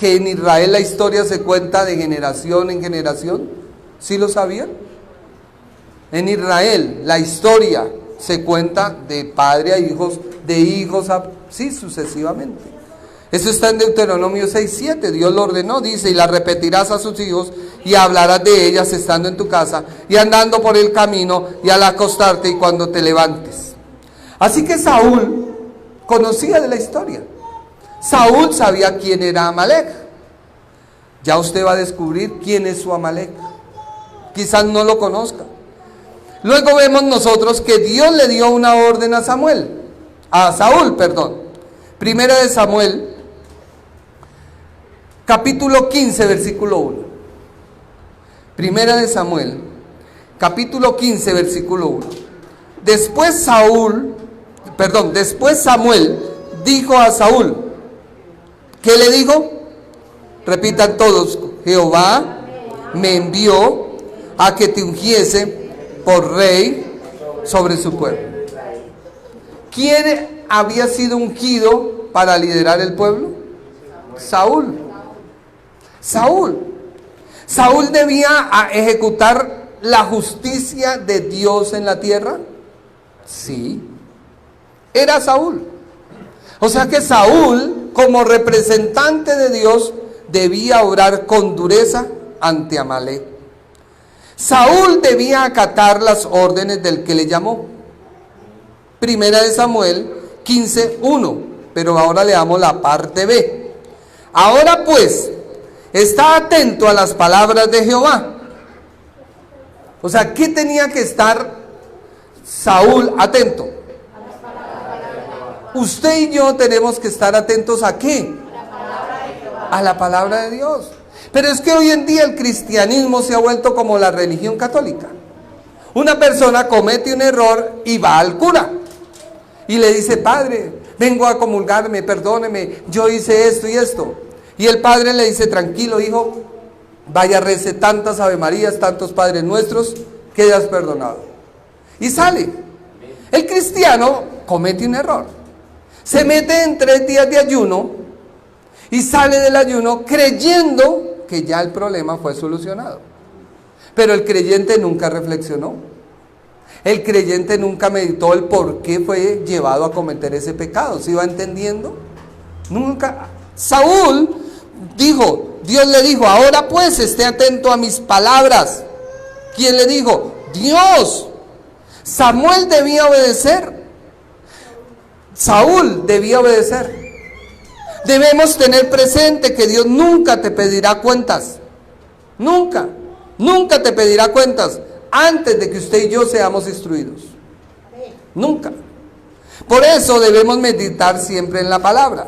que en Israel la historia se cuenta de generación en generación? ¿Sí lo sabían? En Israel la historia se cuenta de padre a hijos, de hijos a... sí, sucesivamente. Eso está en Deuteronomio 6:7. Dios lo ordenó, dice: y la repetirás a sus hijos y hablarás de ellas estando en tu casa y andando por el camino y al acostarte y cuando te levantes. Así que Saúl conocía de la historia. Saúl sabía quién era Amalek. Ya usted va a descubrir quién es su Amalek. Quizás no lo conozca. Luego vemos nosotros que Dios le dio una orden a Saúl. Primera de Samuel, capítulo 15, versículo 1. Primera de Samuel, capítulo 15, versículo 1. Después Samuel dijo a Saúl, ¿qué le dijo? Repitan todos: Jehová me envió a que te ungiese por rey sobre su pueblo. ¿Quién había sido ungido para liderar el pueblo? Saúl. Saúl debía ejecutar la justicia de Dios en la tierra. Sí, era Saúl. O sea que Saúl, como representante de Dios, debía obrar con dureza ante Amalek. Saúl debía acatar las órdenes del que le llamó. Primera de Samuel 15:1. Pero ahora leamos la parte B. Ahora pues, está atento a las palabras de Jehová. O sea, ¿qué tenía que estar Saúl atento? Usted y yo tenemos que estar atentos ¿a qué? A la palabra de Dios. Pero es que hoy en día el cristianismo se ha vuelto como la religión católica. Una persona comete un error y va al cura y le dice: padre, vengo a comulgarme, perdóneme, yo hice esto y esto. Y el padre le dice: tranquilo, hijo, vaya, rece tantas Ave Marías, tantos Padres Nuestros, quedas perdonado. Y sale. El cristiano comete un error. Se mete en 3 días de ayuno y sale del ayuno creyendo que ya el problema fue solucionado. Pero el creyente nunca reflexionó. El creyente nunca meditó el por qué fue llevado a cometer ese pecado. ¿Se iba entendiendo? Nunca. Saúl dijo, Dios le dijo: ahora pues esté atento a mis palabras. ¿Quién le dijo? Dios. Samuel debía obedecer. Saúl debía obedecer. Debemos tener presente que Dios nunca te pedirá cuentas. Nunca te pedirá cuentas antes de que usted y yo seamos instruidos. Nunca. Por eso debemos meditar siempre en la palabra.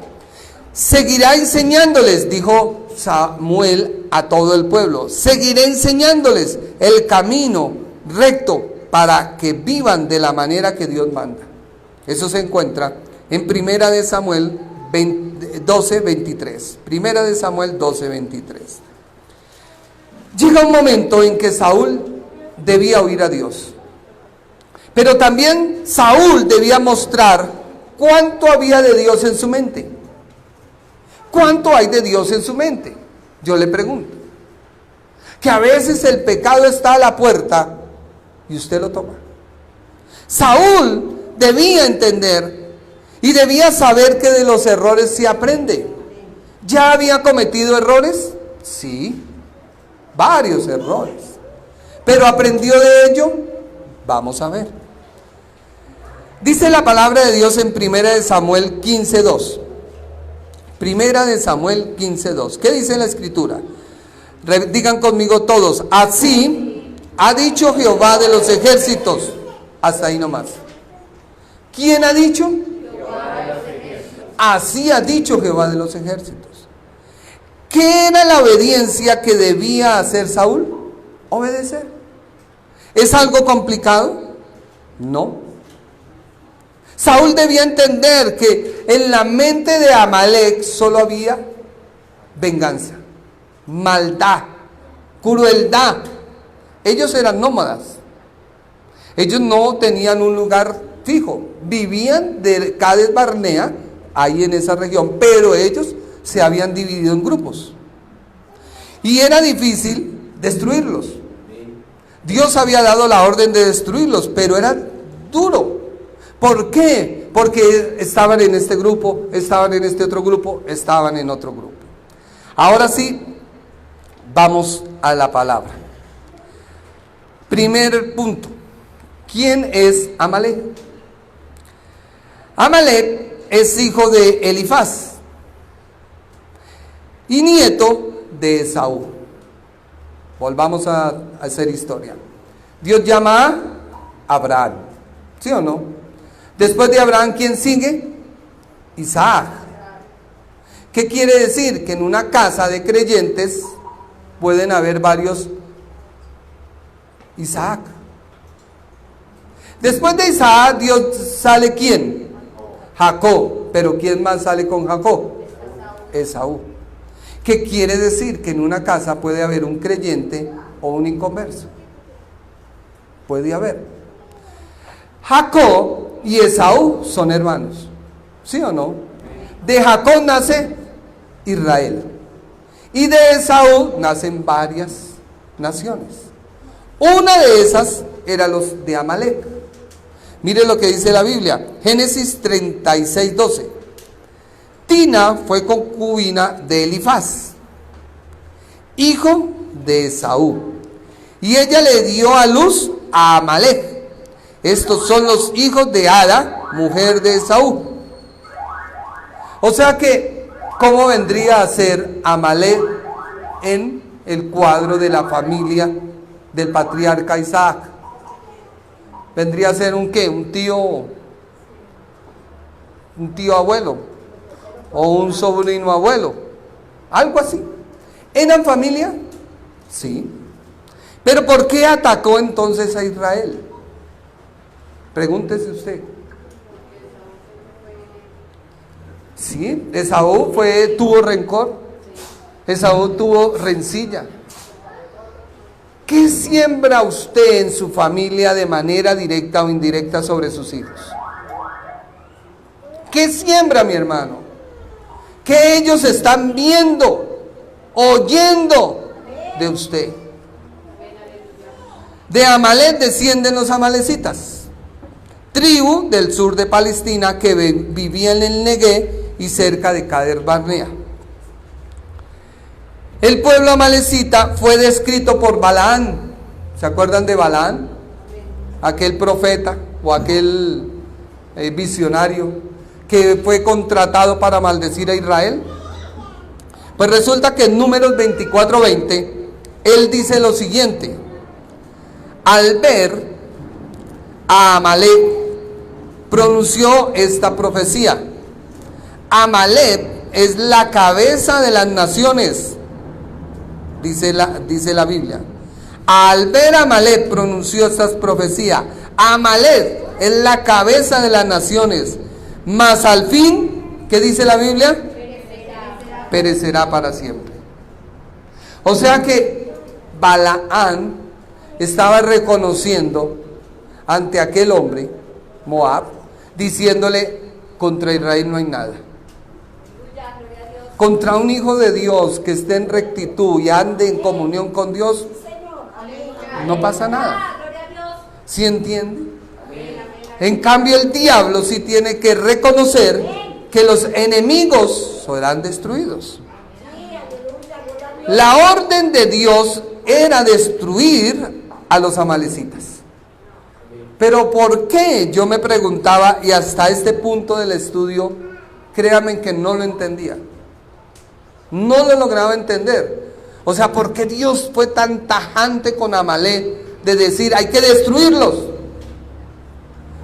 Seguirá enseñándoles, dijo Samuel a todo el pueblo. Seguiré enseñándoles el camino recto para que vivan de la manera que Dios manda. Eso se encuentra en Primera de Samuel 12:23. Primera de Samuel 12:23. Llega un momento en que Saúl debía oír a Dios. Pero también Saúl debía mostrar cuánto había de Dios en su mente. ¿Cuánto hay de Dios en su mente? Yo le pregunto. Que a veces el pecado está a la puerta y usted lo toma. Saúl debía entender y debía saber que de los errores se aprende. ¿Ya había cometido errores? Sí, varios errores. ¿Pero aprendió de ello? Vamos a ver. Dice la palabra de Dios en Primera de Samuel 15:2. Primera de Samuel 15:2. ¿Qué dice la escritura? Digan conmigo todos: así ha dicho Jehová de los ejércitos. Hasta ahí nomás. ¿Quién ha dicho? Jehová de los ejércitos. Así ha dicho Jehová de los ejércitos. ¿Qué era la obediencia que debía hacer Saúl? Obedecer. ¿Es algo complicado? No. Saúl debía entender que en la mente de Amalek solo había venganza, maldad, crueldad. Ellos eran nómadas. Ellos no tenían un lugar fijo. Vivían de Cades Barnea, ahí en esa región, pero ellos se habían dividido en grupos. Y era difícil destruirlos. Dios había dado la orden de destruirlos, pero era duro. ¿Por qué? Porque estaban en este grupo, estaban en este otro grupo, estaban en otro grupo. Ahora sí, vamos a la palabra. Primer punto. ¿Quién es Amalek? Amalek es hijo de Elifaz y nieto de Esaú. Volvamos a hacer historia. Dios llama a Abraham, ¿sí o no? Después de Abraham, ¿quién sigue? Isaac. ¿Qué quiere decir? Que en una casa de creyentes pueden haber varios Isaac. Después de Isaac, Dios sale ¿quién? Jacob. Pero ¿quién más sale con Jacob? Esaú. ¿Qué quiere decir? Que en una casa puede haber un creyente o un inconverso. Puede haber. Jacob y Esaú son hermanos, ¿sí o no? De Jacob nace Israel y de Esaú nacen varias naciones. Una de esas era los de Amalek. Mire lo que dice la Biblia, Génesis 36:12. Tina fue concubina de Elifaz, hijo de Esaú, y ella le dio a luz a Amalek. Estos son los hijos de Ada, mujer de Esaú. O sea que, ¿cómo vendría a ser Amalek en el cuadro de la familia del patriarca Isaac? Vendría a ser un ¿qué? Un tío abuelo, o un sobrino abuelo, algo así. ¿Eran familia? Sí. Pero ¿por qué atacó entonces a Israel? Pregúntese usted. Sí, Esaú tuvo rencor, Esaú tuvo rencilla. ¿Qué siembra usted en su familia de manera directa o indirecta sobre sus hijos? ¿Qué siembra, mi hermano? ¿Qué ellos están viendo, oyendo de usted? De Amalek descienden los amalecitas, tribu del sur de Palestina que vivía en el Negué y cerca de Kader Barnea. El pueblo amalecita fue descrito por Balaán. ¿Se acuerdan de Balaán? Aquel profeta o aquel visionario que fue contratado para maldecir a Israel. Pues resulta que en Números 24:20 él dice lo siguiente: al ver a Amalek pronunció esta profecía: Amalek es la cabeza de las naciones. Dice la Biblia. Al ver a Amalek pronunció esta profecía: Amalek es la cabeza de las naciones, mas al fin, ¿qué dice la Biblia? Perecerá para siempre. O sea que Balaán estaba reconociendo ante aquel hombre, Moab, diciéndole: contra Israel no hay nada. Contra un hijo de Dios que esté en rectitud y ande en comunión con Dios, no pasa nada. ¿Sí entiende? En cambio el diablo sí tiene que reconocer que los enemigos serán destruidos. La orden de Dios era destruir a los amalecitas. Pero ¿por qué? Yo me preguntaba, y hasta este punto del estudio, créanme que no lo entendía. No lo lograba entender. O sea, ¿por qué Dios fue tan tajante con Amalek de decir hay que destruirlos?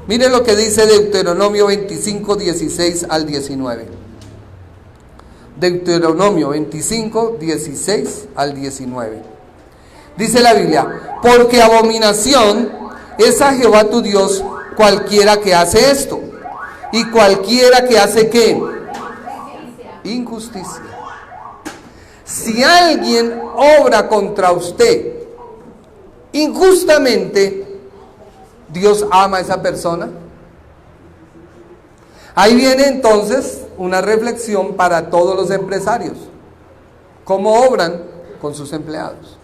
Mire lo que dice Deuteronomio 25, 16 al 19. Deuteronomio 25, 16 al 19. Dice la Biblia: porque abominación es a Jehová tu Dios cualquiera que hace esto, y cualquiera que hace ¿qué? Injusticia. Si alguien obra contra usted injustamente, ¿Dios ama a esa persona? Ahí viene entonces una reflexión para todos los empresarios. ¿Cómo obran con sus empleados?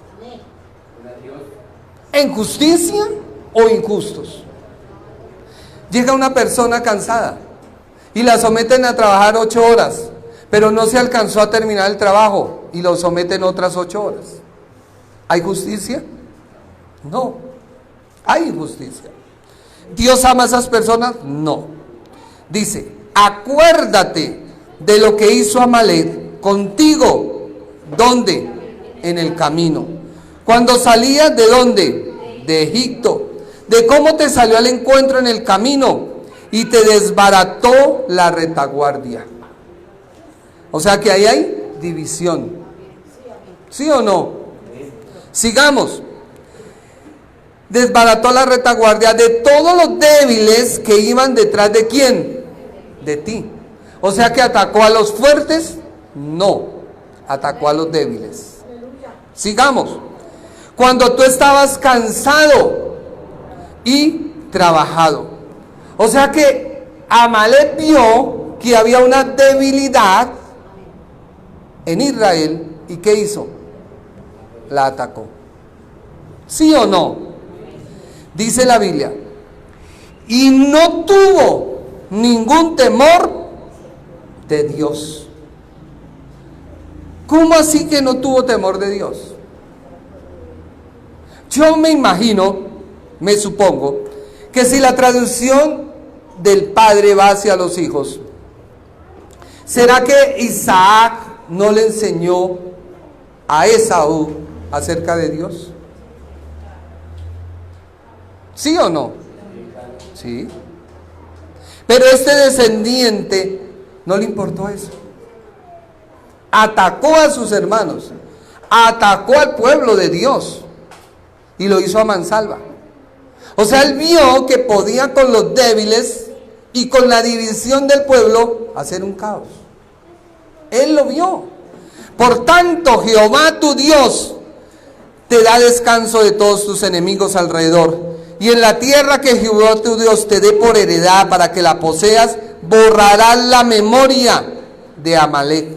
¿En justicia o injustos? Llega una persona cansada y la someten a trabajar 8 horas, pero no se alcanzó a terminar el trabajo y lo someten otras 8 horas. ¿Hay justicia? No, hay injusticia. ¿Dios ama a esas personas? No. Dice, acuérdate de lo que hizo Amalek contigo. ¿Dónde? En el camino. Cuando salías, ¿de dónde? De Egipto. De cómo te salió al encuentro en el camino y te desbarató la retaguardia. O sea que ahí hay división. ¿Sí o no? Sigamos. Desbarató la retaguardia de todos los débiles que iban detrás de ¿quién? De ti. O sea que atacó a los fuertes, no, atacó a los débiles. Sigamos. Cuando tú estabas cansado y trabajado. O sea que Amalek vio que había una debilidad en Israel y ¿qué hizo? La atacó. ¿Sí o no? Dice la Biblia, y no tuvo ningún temor de Dios. ¿Cómo así que no tuvo temor de Dios? Yo me imagino, me supongo, que si la traducción del padre va hacia los hijos, ¿será que Isaac no le enseñó a Esaú acerca de Dios? ¿Sí o no? Sí. Pero este descendiente no le importó eso. Atacó a sus hermanos, atacó al pueblo de Dios y lo hizo a mansalva. O sea, él vio que podía con los débiles y con la división del pueblo hacer un caos. Él lo vio. Por tanto, Jehová tu Dios te da descanso de todos tus enemigos alrededor. Y en la tierra que Jehová tu Dios te dé por heredad para que la poseas, borrarás la memoria de Amalek.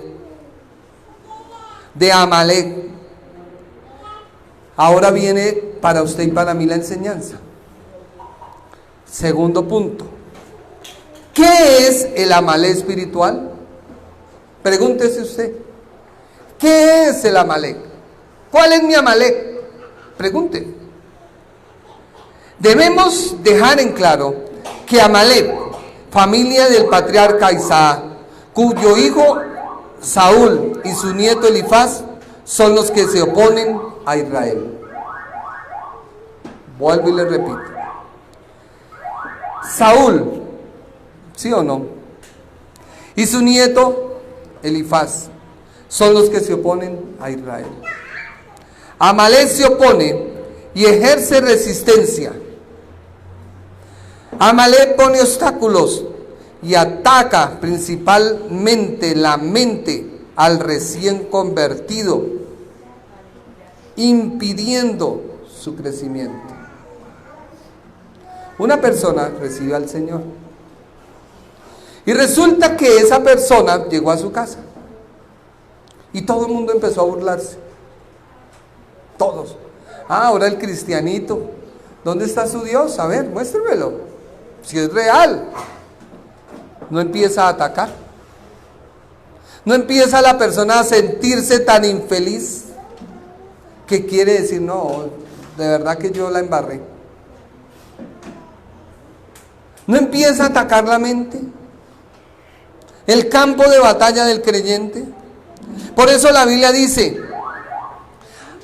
De Amalek. Ahora viene para usted y para mí la enseñanza. Segundo punto. ¿Qué es el Amalek espiritual? Pregúntese usted. ¿Qué es el Amalek? ¿Cuál es mi Amalek? Pregunte. Debemos dejar en claro que Amalek, familia del patriarca Isaac, cuyo hijo Saúl y su nieto Elifaz son los que se oponen a Israel. Vuelvo y le repito. Saúl, ¿sí o no? Y su nieto Elifaz son los que se oponen a Israel. Amalek se opone y ejerce resistencia. Amalek pone obstáculos y ataca principalmente la mente al recién convertido, impidiendo su crecimiento. Una persona recibe al Señor y resulta que esa persona llegó a su casa y todo el mundo empezó a burlarse. Todos. Ahora el cristianito, ¿dónde está su Dios? A ver, muéstremelo. Si es real. No empieza a atacar. No empieza la persona a sentirse tan infeliz que quiere decir, no, de verdad que yo la embarré. No empieza a atacar la mente, el campo de batalla del creyente. Por eso la Biblia dice,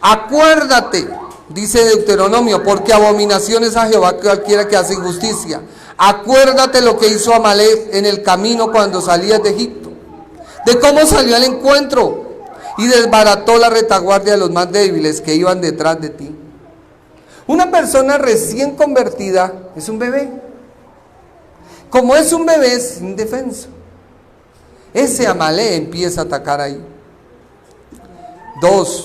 acuérdate, dice Deuteronomio, porque abominación es a Jehová cualquiera que hace injusticia. Acuérdate lo que hizo Amalek en el camino cuando salías de Egipto, de cómo salió al encuentro y desbarató la retaguardia de los más débiles que iban detrás de ti. Una persona recién convertida es un bebé. Como es un bebé, es indefenso. Ese Amalek empieza a atacar ahí. 2.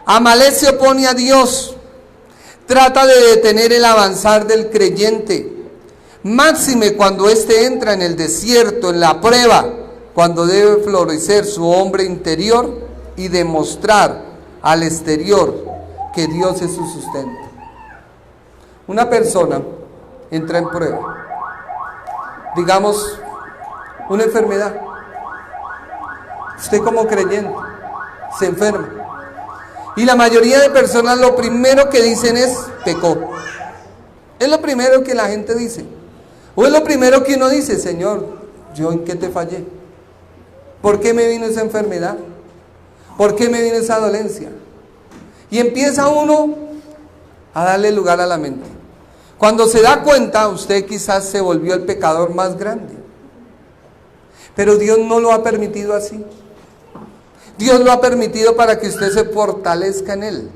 Amalek se opone a Dios. Trata de detener el avanzar del creyente. Máxime cuando éste entra en el desierto, en la prueba, cuando debe florecer su hombre interior y demostrar al exterior que Dios es su sustento. Una persona entra en prueba, digamos, una enfermedad. Usted como creyente se enferma. Y la mayoría de personas lo primero que dicen es, pecó. Es lo primero que la gente dice. O es lo primero que uno dice, Señor, ¿yo en qué te fallé? ¿Por qué me vino esa enfermedad? ¿Por qué me vino esa dolencia? Y empieza uno a darle lugar a la mente. Cuando se da cuenta, usted quizás se volvió el pecador más grande. Pero Dios no lo ha permitido así. Dios lo ha permitido para que usted se fortalezca en Él.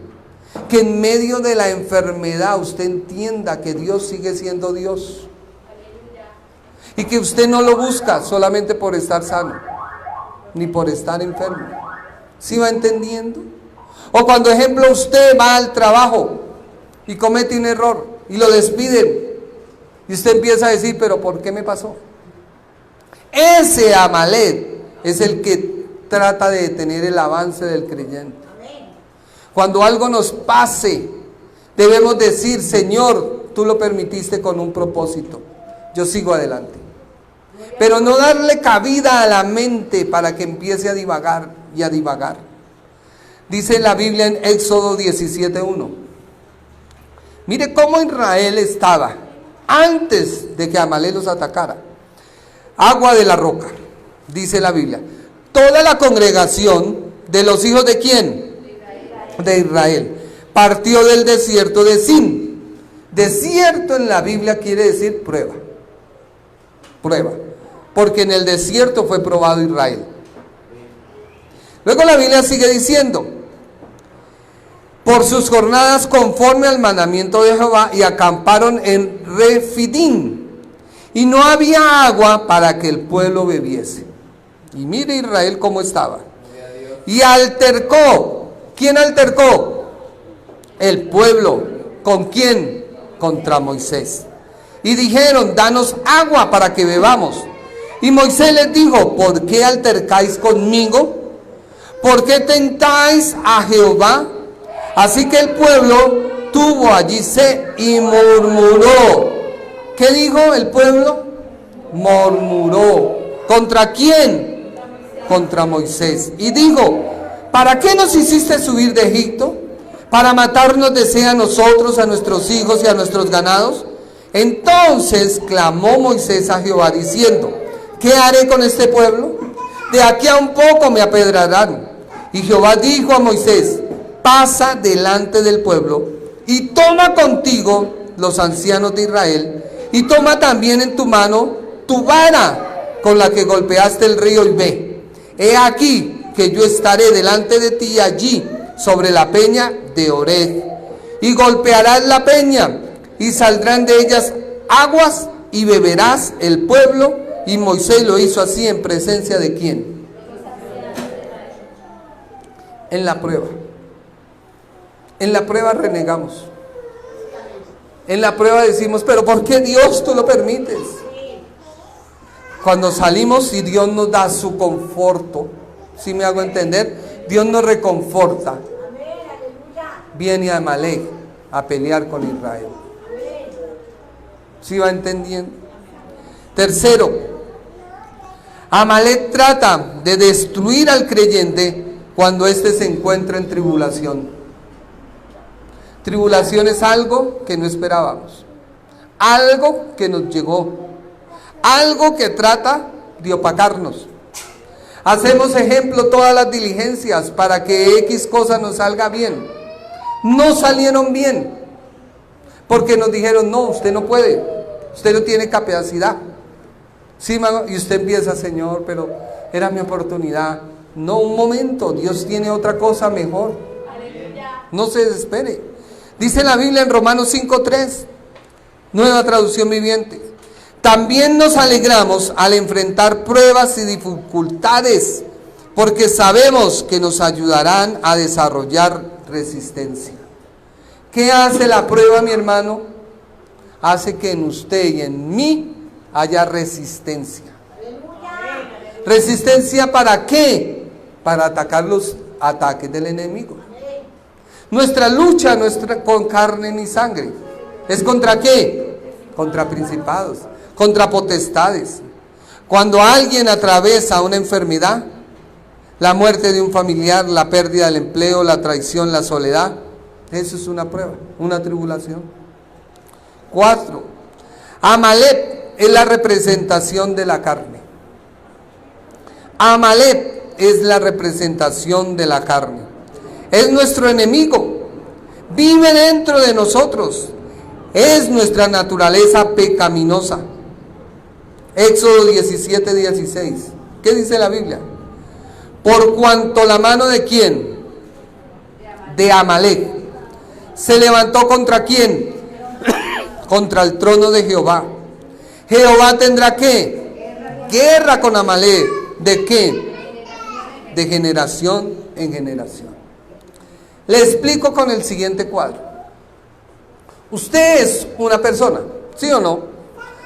Que en medio de la enfermedad usted entienda que Dios sigue siendo Dios. Y que usted no lo busca solamente por estar sano, ni por estar enfermo. ¿Sí va entendiendo? O cuando, ejemplo, usted va al trabajo y comete un error y lo despiden. Y usted empieza a decir, pero ¿por qué me pasó? Ese Amalek es el que trata de detener el avance del creyente. Cuando algo nos pase, debemos decir, Señor, tú lo permitiste con un propósito. Yo sigo adelante. Pero no darle cabida a la mente para que empiece a divagar y a divagar. Dice la Biblia en Éxodo 17:1. Mire cómo Israel estaba antes de que Amalek los atacara. Agua de la roca, dice la Biblia. Toda la congregación de los hijos de ¿quién? De Israel. Partió del desierto de Sin. Desierto en la Biblia quiere decir prueba. Prueba. Porque en el desierto fue probado Israel. Luego la Biblia sigue diciendo, por sus jornadas conforme al mandamiento de Jehová, y acamparon en Refidim, y no había agua para que el pueblo bebiese. Y mire Israel cómo estaba. Y altercó. ¿Quién altercó? El pueblo. ¿Con quién? Contra Moisés. Y dijeron, danos agua para que bebamos. Y Moisés les dijo, ¿por qué altercáis conmigo? ¿Por qué tentáis a Jehová? Así que el pueblo tuvo allí sed y murmuró. ¿Qué dijo el pueblo? Murmuró. ¿Contra quién? Contra Moisés. Y dijo, ¿para qué nos hiciste subir de Egipto? ¿Para matarnos de sed a nosotros, a nuestros hijos y a nuestros ganados? Entonces clamó Moisés a Jehová diciendo, ¿qué haré con este pueblo? De aquí a un poco me apedrarán. Y Jehová dijo a Moisés, pasa delante del pueblo y toma contigo los ancianos de Israel, y toma también en tu mano tu vara con la que golpeaste el río, y ve. He aquí que yo estaré delante de ti allí sobre la peña de Oreb, y golpearás la peña y saldrán de ellas aguas y beberás el pueblo. Y Moisés lo hizo así en presencia de ¿quién? En la prueba. En la prueba renegamos. En la prueba decimos, pero ¿por qué Dios tú lo permites? Cuando salimos y Dios nos da su conforto, ¿sí me hago entender? Dios nos reconforta. Viene Amalek a pelear con Israel. ¿Sí va entendiendo? Tercero, Amalek trata de destruir al creyente cuando éste se encuentra en tribulación. Tribulación es algo que no esperábamos, algo que nos llegó, algo que trata de opacarnos. Hacemos ejemplo todas las diligencias para que X cosa nos salga bien. No salieron bien, porque nos dijeron, no, usted no puede, usted no tiene capacidad. Sí, y usted empieza, Señor, pero era mi oportunidad. No, un momento, Dios tiene otra cosa mejor. No se desespere. Dice la Biblia en Romanos 5:3, nueva traducción viviente. También nos alegramos al enfrentar pruebas y dificultades, porque sabemos que nos ayudarán a desarrollar resistencia. ¿Qué hace la prueba, mi hermano? Hace que en usted y en mí haya resistencia. ¿Resistencia para qué? Para atacar los ataques del enemigo. Nuestra lucha no es con carne ni sangre. ¿Es contra qué? Contra principados, contra potestades. Cuando alguien atraviesa una enfermedad, la muerte de un familiar, la pérdida del empleo, la traición, la soledad, eso es una prueba, una tribulación. 4. Amalek es la representación de la carne. Amalek es la representación de la carne. Es nuestro enemigo. Vive dentro de nosotros. Es nuestra naturaleza pecaminosa. Éxodo 17:16. ¿Qué dice la Biblia? Por cuanto la mano de ¿quién? De Amalek se levantó contra ¿quién? Contra el trono de Jehová. Jehová tendrá ¿qué? Guerra con Amalek. ¿De qué? De generación en generación. Le explico con el siguiente cuadro. Usted es una persona, ¿sí o no?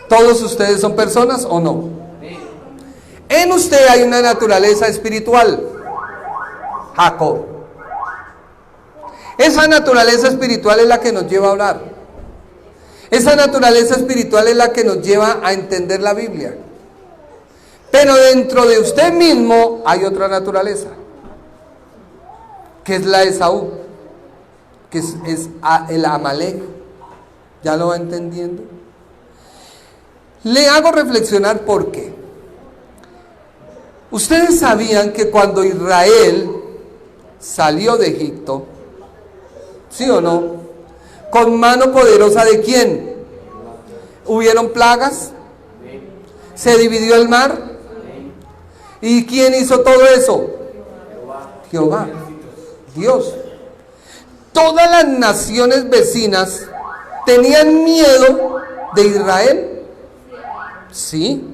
¿Todos ustedes son personas o no? En usted hay una naturaleza espiritual, Jacob. Esa naturaleza espiritual es la que nos lleva a orar. Esa naturaleza espiritual es la que nos lleva a entender la Biblia. Pero dentro de usted mismo hay otra naturaleza, que es la de Saúl, que es el Amalek. ¿Ya lo va entendiendo? Le hago reflexionar por qué. Ustedes sabían que cuando Israel salió de Egipto, ¿sí o no? Con mano poderosa de ¿quién? ¿Hubieron plagas? ¿Se dividió el mar? ¿Y quién hizo todo eso? Jehová, Dios. Todas las naciones vecinas tenían miedo de Israel. Sí.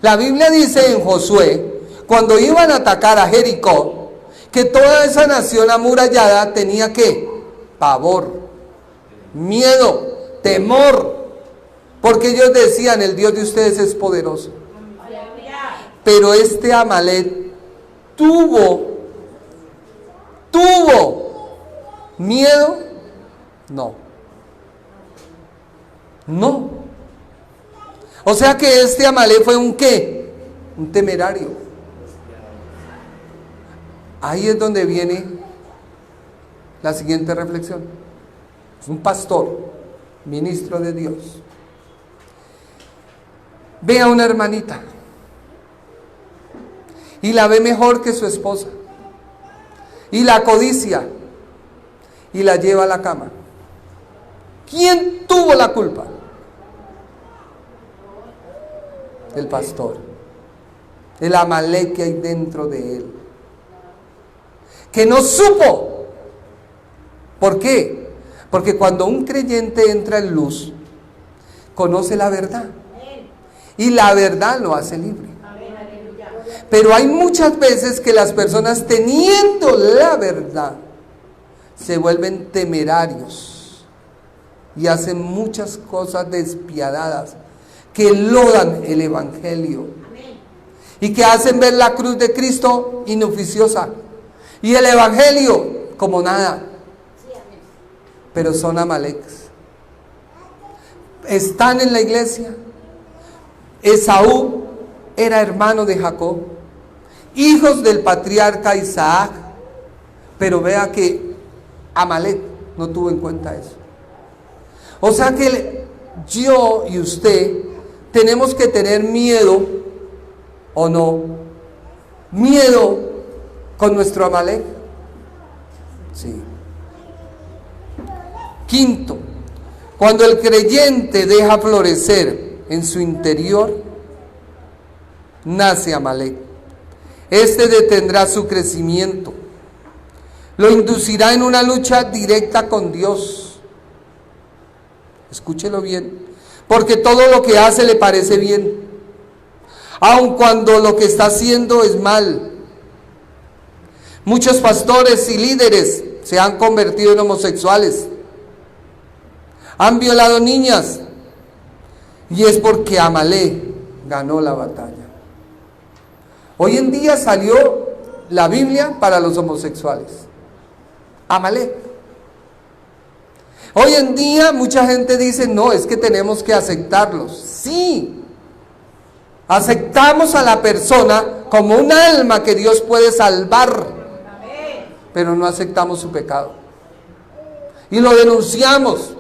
La Biblia dice en Josué, cuando iban a atacar a Jericó, que toda esa nación amurallada tenía ¿qué? Pavor, miedo, temor, porque ellos decían, el Dios de ustedes es poderoso. Pero este Amalek tuvo miedo, no. O sea que este Amalek fue un ¿qué? Un temerario. Ahí es donde viene la siguiente reflexión. Es un pastor, ministro de Dios. Ve a una hermanita y la ve mejor que su esposa y la codicia y la lleva a la cama. ¿Quién tuvo la culpa? El pastor, el Amalek que hay dentro de él, que no supo. ¿Por qué? Porque cuando un creyente entra en luz, conoce la verdad, y la verdad lo hace libre. Pero hay muchas veces que las personas, teniendo la verdad, se vuelven temerarios y hacen muchas cosas despiadadas que lodan el evangelio y que hacen ver la cruz de Cristo inoficiosa y el evangelio como nada. Pero son Amaleks. Están en la iglesia. Esaú era hermano de Jacob, hijos del patriarca Isaac, pero vea que Amalek no tuvo en cuenta eso. O sea que yo y usted tenemos que tener miedo, ¿o no? Miedo con nuestro Amalek. Sí. Quinto, cuando el creyente deja florecer en su interior, nace Amalek. Este detendrá su crecimiento, lo inducirá en una lucha directa con Dios. Escúchelo bien, porque todo lo que hace le parece bien, aun cuando lo que está haciendo es mal. Muchos pastores y líderes se han convertido en homosexuales, han violado niñas, y es porque Amalek ganó la batalla. Hoy en día salió la Biblia para los homosexuales. Amalek. Hoy en día mucha gente dice, no, es que tenemos que aceptarlos. Sí, aceptamos a la persona como un alma que Dios puede salvar, pero no aceptamos su pecado. Y lo denunciamos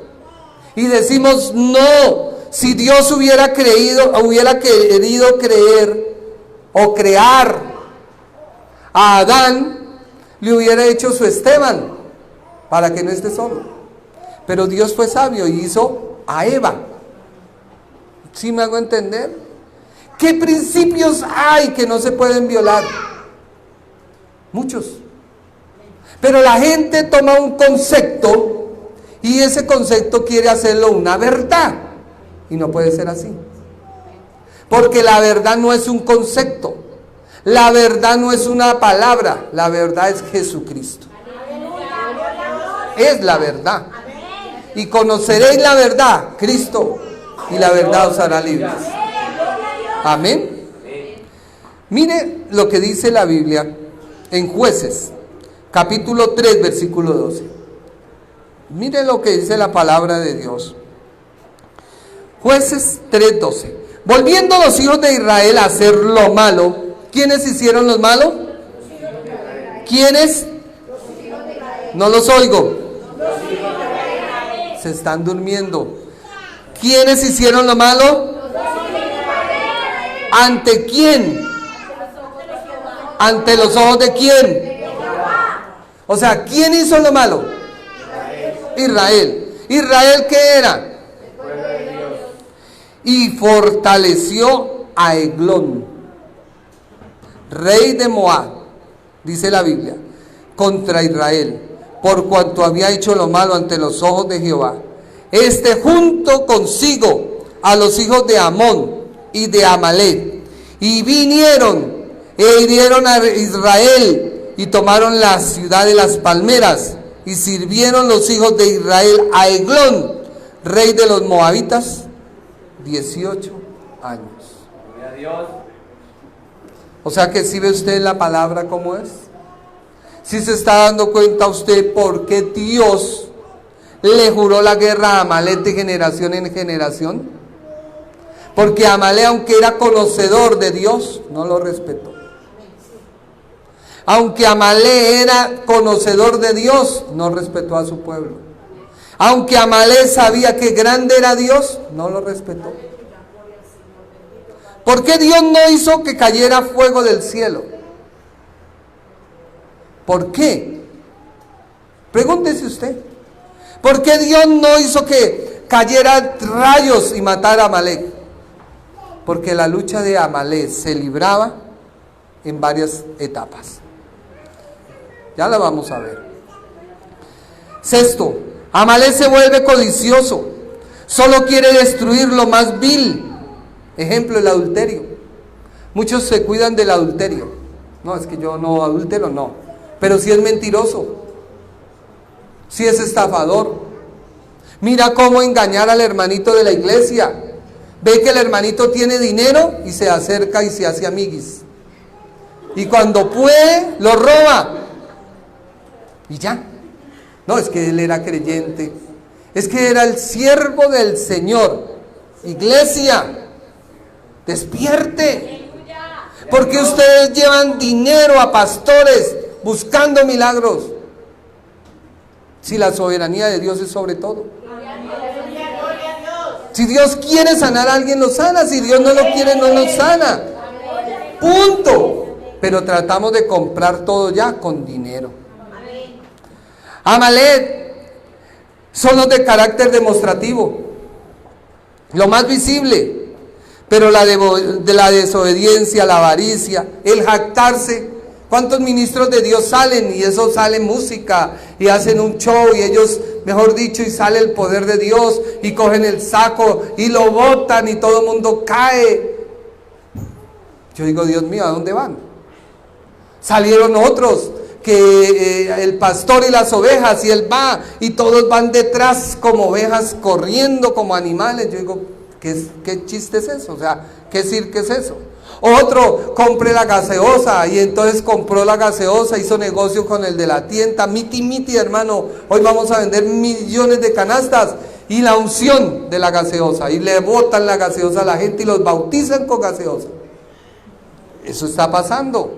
y decimos, no, si Dios hubiera querido creer o crear a Adán, le hubiera hecho su Esteban para que no esté solo. Pero Dios fue sabio y hizo a Eva. ¿Sí me hago entender? ¿Qué principios hay que no se pueden violar? Muchos. Pero la gente toma un concepto y ese concepto quiere hacerlo una verdad. Y no puede ser así. Porque la verdad no es un concepto. La verdad no es una palabra. La verdad es Jesucristo. Es la verdad. Y conoceréis la verdad, Cristo, y la verdad os hará libres. Amén. Mire lo que dice la Biblia en Jueces, capítulo 3, versículo 12. Mire lo que dice la palabra de Dios. Jueces 3, 12. Volviendo los hijos de Israel a hacer lo malo, ¿quiénes hicieron lo malo? ¿Quiénes? No los oigo. Se están durmiendo. ¿Quiénes hicieron lo malo? ¿Ante quién? ¿Ante los ojos de quién? O sea, ¿quién hizo lo malo? Israel. ¿Israel qué era? Y fortaleció a Eglón, rey de Moab, dice la Biblia, contra Israel, por cuanto había hecho lo malo ante los ojos de Jehová. Junto consigo a los hijos de Amón y de Amalek, y vinieron e hirieron a Israel y tomaron la ciudad de las palmeras, y sirvieron los hijos de Israel a Eglón, rey de los moabitas, 18 años. O sea que si ve usted la palabra como es, si se está dando cuenta usted por qué Dios le juró la guerra a Amalek de generación en generación. Porque Amalek, aunque era conocedor de Dios, no lo respetó. Aunque Amalek era conocedor de Dios, no respetó a su pueblo. Aunque Amalek sabía que grande era Dios, no lo respetó. ¿Por qué Dios no hizo que cayera fuego del cielo? ¿Por qué? Pregúntese usted. ¿Por qué Dios no hizo que cayera rayos y matara a Amalek? Porque la lucha de Amalek se libraba en varias etapas. Ya la vamos a ver. Sexto, Amalek se vuelve codicioso. Solo quiere destruir lo más vil. Ejemplo, el adulterio. Muchos se cuidan del adulterio. No, es que yo no adultero, no. Pero si es mentiroso, si es estafador. Mira cómo engañar al hermanito de la iglesia. Ve que el hermanito tiene dinero y se acerca y se hace amiguis. Y cuando puede, lo roba. Y ya. No, es que él era creyente. Es que era el siervo del Señor. Iglesia, despierte. Porque ustedes llevan dinero a pastores buscando milagros. Si la soberanía de Dios es sobre todo. Si Dios quiere sanar a alguien, lo sana. Si Dios no lo quiere, no lo sana. Punto. Pero tratamos de comprar todo ya con dinero. Amalek son los de carácter demostrativo, lo más visible, pero la desobediencia, la avaricia, el jactarse. ¿Cuántos ministros de Dios salen y eso sale música y hacen un show y ellos, mejor dicho, y sale el poder de Dios y cogen el saco y lo botan y todo el mundo cae? Yo digo, Dios mío, ¿a dónde van? Salieron otros que el pastor y las ovejas, y él va y todos van detrás como ovejas corriendo como animales. Yo digo, ¿qué chiste es eso? O sea, ¿qué circo es eso? Otro, compre la gaseosa, y entonces compró la gaseosa, hizo negocio con el de la tienda, miti, hermano, hoy vamos a vender millones de canastas, y la unción de la gaseosa, y le botan la gaseosa a la gente y los bautizan con gaseosa. Eso está pasando.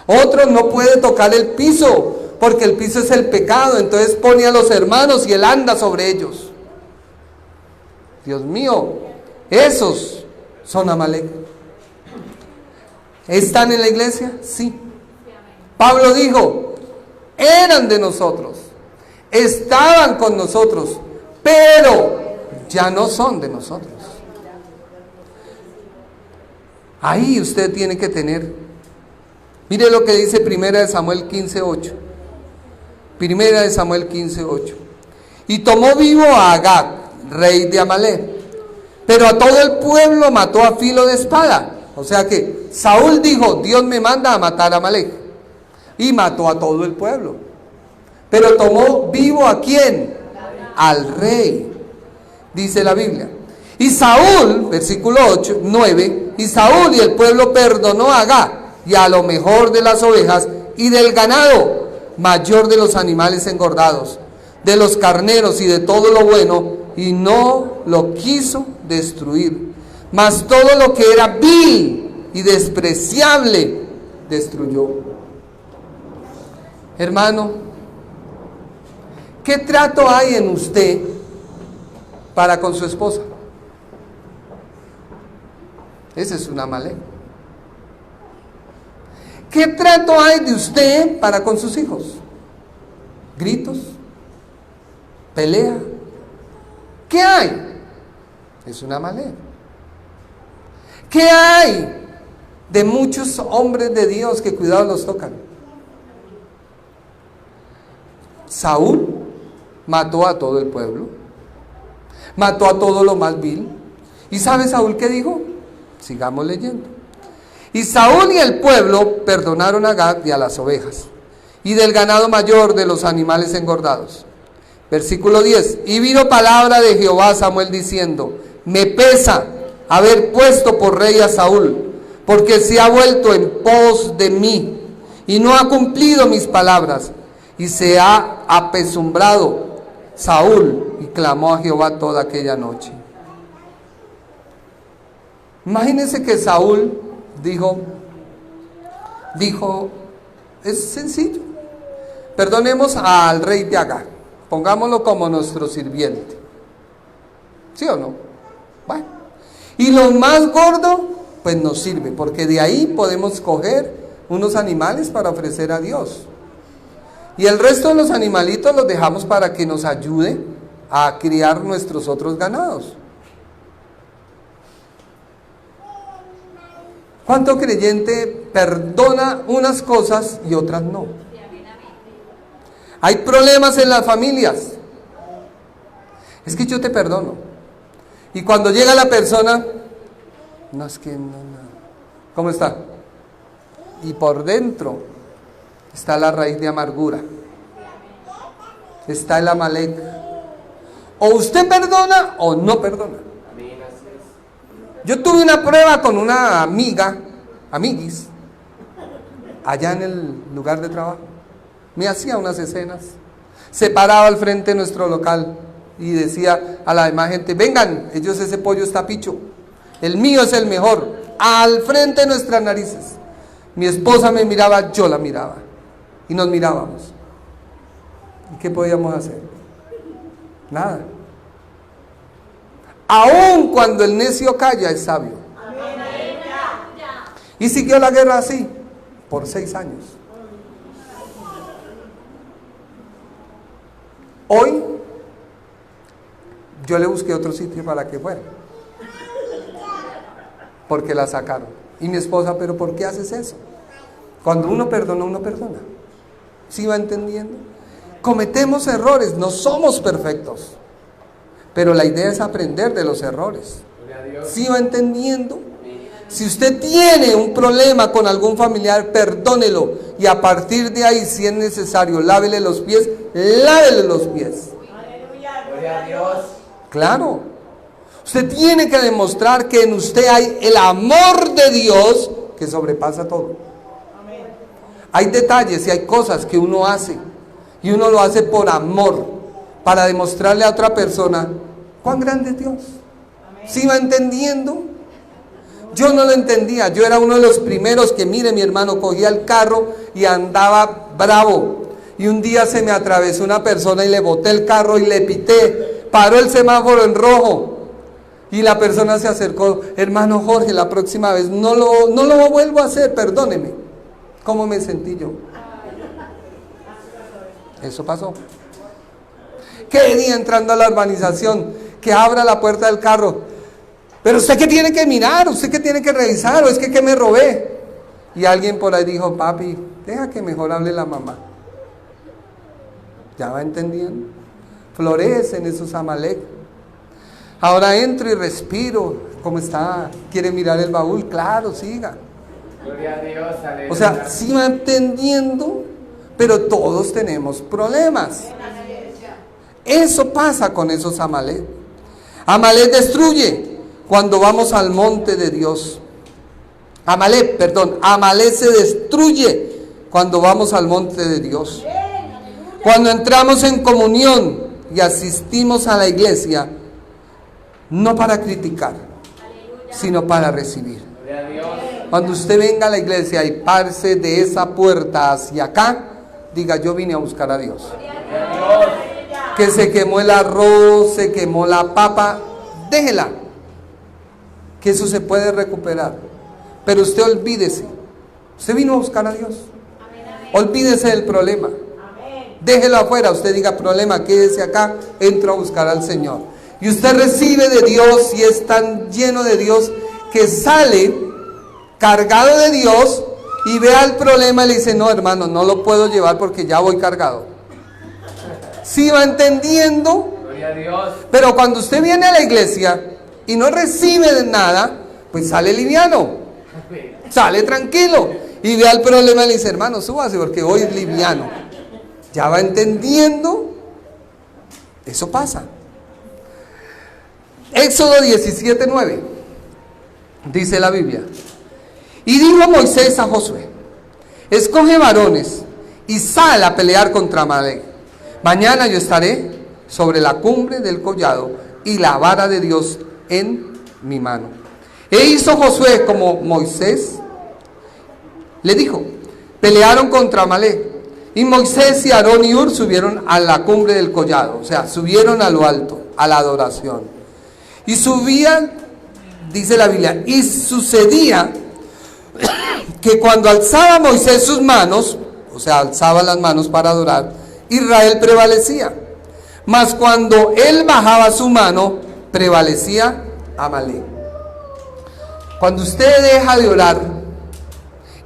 Otro no puede tocar el piso, porque el piso es el pecado, entonces pone a los hermanos y él anda sobre ellos. Dios mío, esos son Amalek. ¿Están en la iglesia? Sí. Pablo dijo, eran de nosotros, estaban con nosotros, pero ya no son de nosotros. Ahí usted tiene que tener. Mire lo que dice 1 Samuel 15:8. 1 Samuel 15:8. Y tomó vivo a Agag, rey de Amalek, pero a todo el pueblo mató a filo de espada. O sea que Saúl dijo, Dios me manda a matar a Amalek, y mató a todo el pueblo. Pero tomó vivo ¿a quién? Al rey, dice la Biblia. Y Saúl, versículo 9, y Saúl y el pueblo perdonó a Agag y a lo mejor de las ovejas y del ganado, mayor de los animales engordados, de los carneros y de todo lo bueno, y no lo quiso destruir. Mas todo lo que era vil y despreciable destruyó. Hermano, ¿qué trato hay en usted para con su esposa? Ese es un Amalek. ¿Qué trato hay de usted para con sus hijos? ¿Gritos? ¿Pelea? ¿Qué hay? Es un Amalek. ¿Qué hay de muchos hombres de Dios que cuidado los tocan? Saúl mató a todo el pueblo, mató a todo lo más vil. ¿Y sabe Saúl qué dijo? Sigamos leyendo. Y Saúl y el pueblo perdonaron a Agag y a las ovejas, y del ganado mayor de los animales engordados. Versículo 10. Y vino palabra de Jehová a Samuel diciendo, me pesa haber puesto por rey a Saúl, porque se ha vuelto en pos de mí, y no ha cumplido mis palabras, y se ha apesumbrado Saúl, y clamó a Jehová toda aquella noche. Imagínense que Saúl dijo, es sencillo, perdonemos al rey de Agag, pongámoslo como nuestro sirviente, ¿sí o no? Bueno, y lo más gordo, pues nos sirve, porque de ahí podemos coger unos animales para ofrecer a Dios, y el resto de los animalitos los dejamos para que nos ayude a criar nuestros otros ganados. ¿Cuánto creyente perdona unas cosas y otras no? Hay problemas en las familias. Es que yo te perdono. Y cuando llega la persona, no es que no. ¿Cómo está? Y por dentro está la raíz de amargura. Está el Amalek. O usted perdona o no perdona. Yo tuve una prueba con una amiguis, allá en el lugar de trabajo. Me hacía unas escenas. Se paraba al frente de nuestro local y decía a la demás gente, vengan, ellos ese pollo está picho, el mío es el mejor, al frente de nuestras narices. Mi esposa me miraba, yo la miraba, y nos mirábamos. ¿Y qué podíamos hacer? Nada. Aun cuando el necio calla, es sabio. Y siguió la guerra así, por 6 años. Hoy, yo le busqué otro sitio para que fuera, porque la sacaron. Y mi esposa, ¿pero por qué haces eso? Cuando uno perdona, uno perdona. ¿Sí va entendiendo? Cometemos errores, no somos perfectos, pero la idea es aprender de los errores. ¿Sí va entendiendo? Si usted tiene un problema con algún familiar, perdónelo, y a partir de ahí, si es necesario, lávele los pies, lávele los pies. Gloria a Dios. Claro. Usted tiene que demostrar que en usted hay el amor de Dios que sobrepasa todo. Hay detalles y hay cosas que uno hace y uno lo hace por amor, para demostrarle a otra persona cuán grande es Dios. ¿Sí va entendiendo? Yo no lo entendía, yo era uno de los primeros que, mire, mi hermano, cogía el carro y andaba bravo. Y un día se me atravesó una persona y le boté el carro y le pité, paró el semáforo en rojo. Y la persona se acercó, hermano Jorge, la próxima vez no lo vuelvo a hacer, perdóneme. ¿Cómo me sentí yo? Eso pasó. ¿Qué día entrando a la urbanización? Que abra la puerta del carro. Pero usted que tiene que mirar, usted que tiene que revisar, o es que me robé. Y alguien por ahí dijo, papi, deja que mejor hable la mamá. ¿Ya va entendiendo? Florecen esos Amalek. Ahora entro y respiro. ¿Cómo está? ¿Quiere mirar el baúl? Claro, siga. Gloria a Dios, aleluya. O sea, sí va entendiendo, pero todos tenemos problemas. Eso pasa con esos Amalek. Amalek destruye cuando vamos al monte de Dios. Amalek se destruye cuando vamos al monte de Dios. Cuando entramos en comunión y asistimos a la iglesia, no para criticar, sino para recibir. Cuando usted venga a la iglesia y pase de esa puerta hacia acá, diga, yo vine a buscar a Dios. Que se quemó el arroz, se quemó la papa, déjela, que eso se puede recuperar. Pero usted olvídese, usted vino a buscar a Dios. Olvídese del problema, déjelo afuera. Usted diga, problema, quédese acá, entro a buscar al Señor. Y usted recibe de Dios y es tan lleno de Dios que sale cargado de Dios y ve al problema y le dice, no, hermano, no lo puedo llevar porque ya voy cargado. ¿Sí va entendiendo? Gloria a Dios. Pero cuando usted viene a la iglesia y no recibe de nada, pues sale liviano, sale tranquilo y ve al problema y le dice, hermano, súbase porque hoy es liviano. ¿Ya va entendiendo? Eso pasa. Éxodo 17:9 dice la Biblia: y dijo Moisés a Josué, escoge varones y sal a pelear contra Amalek. Mañana yo estaré sobre la cumbre del collado y la vara de Dios en mi mano. E hizo Josué como Moisés le dijo. Pelearon contra Amalek. Y Moisés y Aarón y Hur subieron a la cumbre del collado, o sea, subieron a lo alto, a la adoración. Y subían, dice la Biblia, y sucedía que cuando alzaba Moisés sus manos, o sea, alzaba las manos para adorar, Israel prevalecía. Mas cuando él bajaba su mano, prevalecía Amalek. Cuando usted deja de orar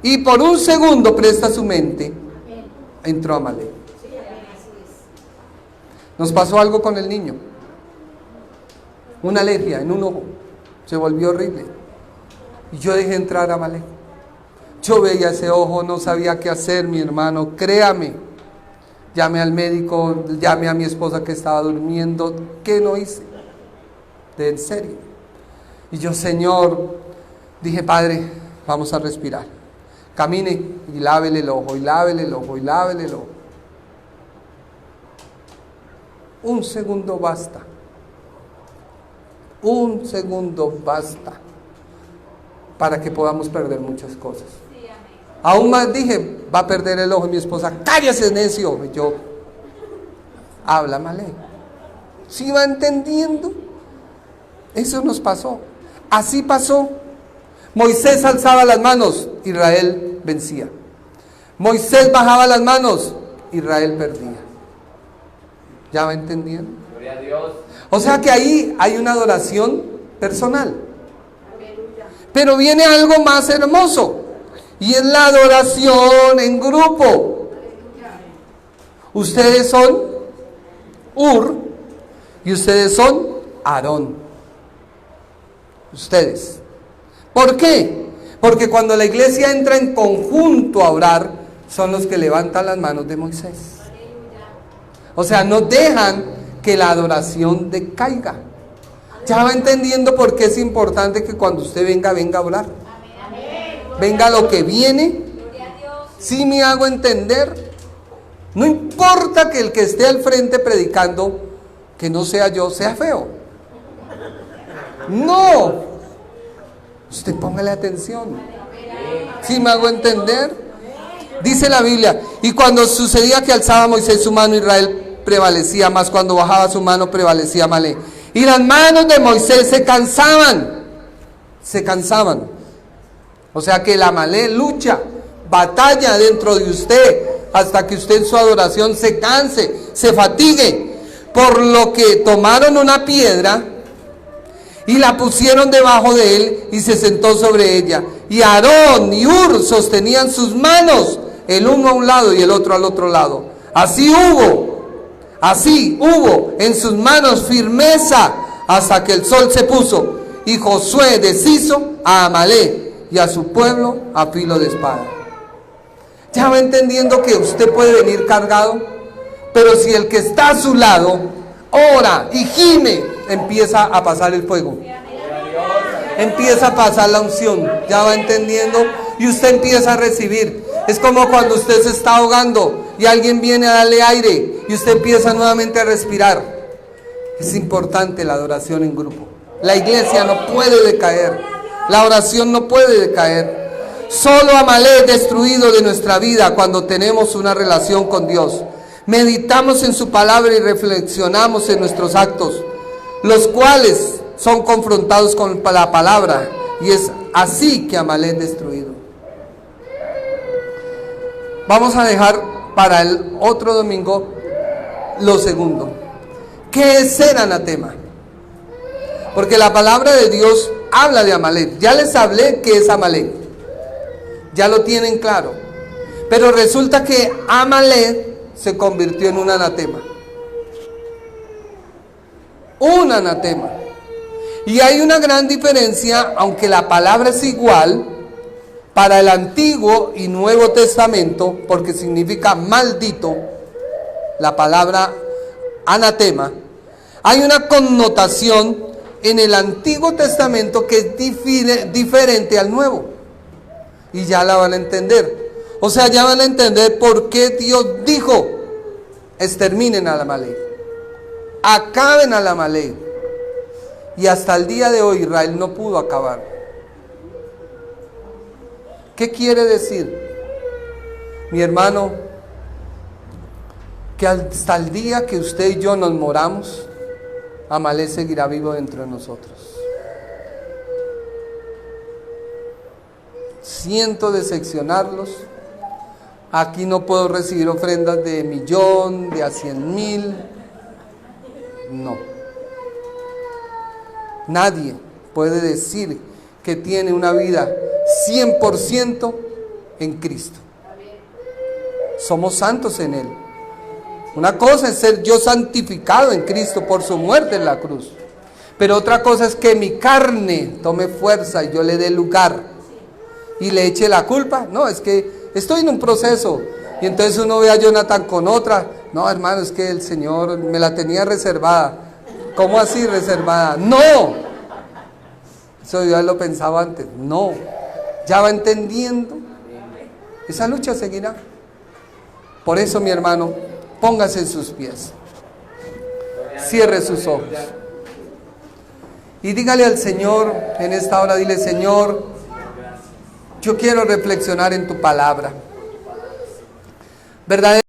y por un segundo presta su mente, entró Amalek. Nos pasó algo con el niño, una alergia en un ojo, se volvió horrible y yo dejé entrar a Amalek. Yo veía ese ojo, no sabía qué hacer, mi hermano, créame. Llamé al médico, llamé a mi esposa que estaba durmiendo. ¿Qué no hice? En serio. Y yo, Señor, dije, Padre, vamos a respirar. Camine y lávele el ojo, y lávele el ojo, y lávele el ojo. Un segundo basta. Un segundo basta para que podamos perder muchas cosas. Aún más dije, va a perder el ojo. Y mi esposa, cállese, necio. Y yo, habla, Malé. ¿Sí va entendiendo? Eso nos pasó. Así pasó. Moisés alzaba las manos, Israel vencía. Moisés bajaba las manos, Israel perdía. ¿Ya va entendiendo? Gloria a Dios. O sea que ahí hay una adoración personal. Pero viene algo más hermoso. Y es la adoración en grupo. Ustedes son Hur y ustedes son Aarón. Ustedes. ¿Por qué? Porque cuando la iglesia entra en conjunto a orar, son los que levantan las manos de Moisés. O sea, no dejan que la adoración decaiga. Ya va entendiendo por qué es importante que cuando usted venga, venga a orar. Venga lo que viene. Si me hago entender. No importa que el que esté al frente predicando, que no sea yo, sea feo. No. Usted póngale atención. Si me hago entender. Dice la Biblia, y cuando sucedía que alzaba Moisés su mano, Israel prevalecía, más cuando bajaba su mano prevalecía Amalek. Y las manos de Moisés se cansaban. O sea que el Amalek lucha, batalla dentro de usted, hasta que usted en su adoración se canse, se fatigue. Por lo que tomaron una piedra y la pusieron debajo de él y se sentó sobre ella. Y Aarón y Hur sostenían sus manos, el uno a un lado y el otro al otro lado. Así hubo en sus manos firmeza hasta que el sol se puso. Y Josué deshizo a Amalek y a su pueblo a filo de espada. Ya va entendiendo que usted puede venir cargado, pero si el que está a su lado ora y gime, empieza a pasar el fuego. Empieza a pasar la unción. Ya va entendiendo y usted empieza a recibir. Es como cuando usted se está ahogando y alguien viene a darle aire y usted empieza nuevamente a respirar. Es importante la adoración en grupo. La iglesia no puede decaer. La oración no puede decaer. Solo Amalek es destruido de nuestra vida cuando tenemos una relación con Dios. Meditamos en su palabra y reflexionamos en nuestros actos, los cuales son confrontados con la palabra. Y es así que Amalek es destruido. Vamos a dejar para el otro domingo lo segundo. ¿Qué es ser anatema? Porque la palabra de Dios habla de Amalek. Ya les hablé qué es Amalek. Ya lo tienen claro. Pero resulta que Amalek se convirtió en un anatema. Un anatema. Y hay una gran diferencia, aunque la palabra es igual, para el Antiguo y Nuevo Testamento, porque significa maldito, la palabra anatema, hay una connotación en el Antiguo Testamento que es diferente al Nuevo. Y ya la van a entender. O sea, ya van a entender por qué Dios dijo: exterminen al Amalek, acaben al Amalek. Y hasta el día de hoy Israel no pudo acabar. ¿Qué quiere decir? Mi hermano, que hasta el día que usted y yo nos moramos, Amalek seguirá vivo dentro de nosotros. Siento decepcionarlos. Aquí no puedo recibir ofrendas de 1,000,000, de a 100,000. No. Nadie puede decir que tiene una vida 100% en Cristo. Somos santos en Él. Una cosa es ser yo santificado en Cristo por su muerte en la cruz. Pero otra cosa es que mi carne tome fuerza y yo le dé lugar y le eche la culpa. No, es que estoy en un proceso. Y entonces uno ve a Jonathan con otra. No, hermano, es que el Señor me la tenía reservada. ¿Cómo así reservada? No. Eso yo ya lo pensaba antes. No. Ya va entendiendo. Esa lucha seguirá. Por eso, mi hermano, póngase en sus pies. Cierre sus ojos. Y dígale al Señor en esta hora, dile: Señor, yo quiero reflexionar en tu palabra. Verdaderamente.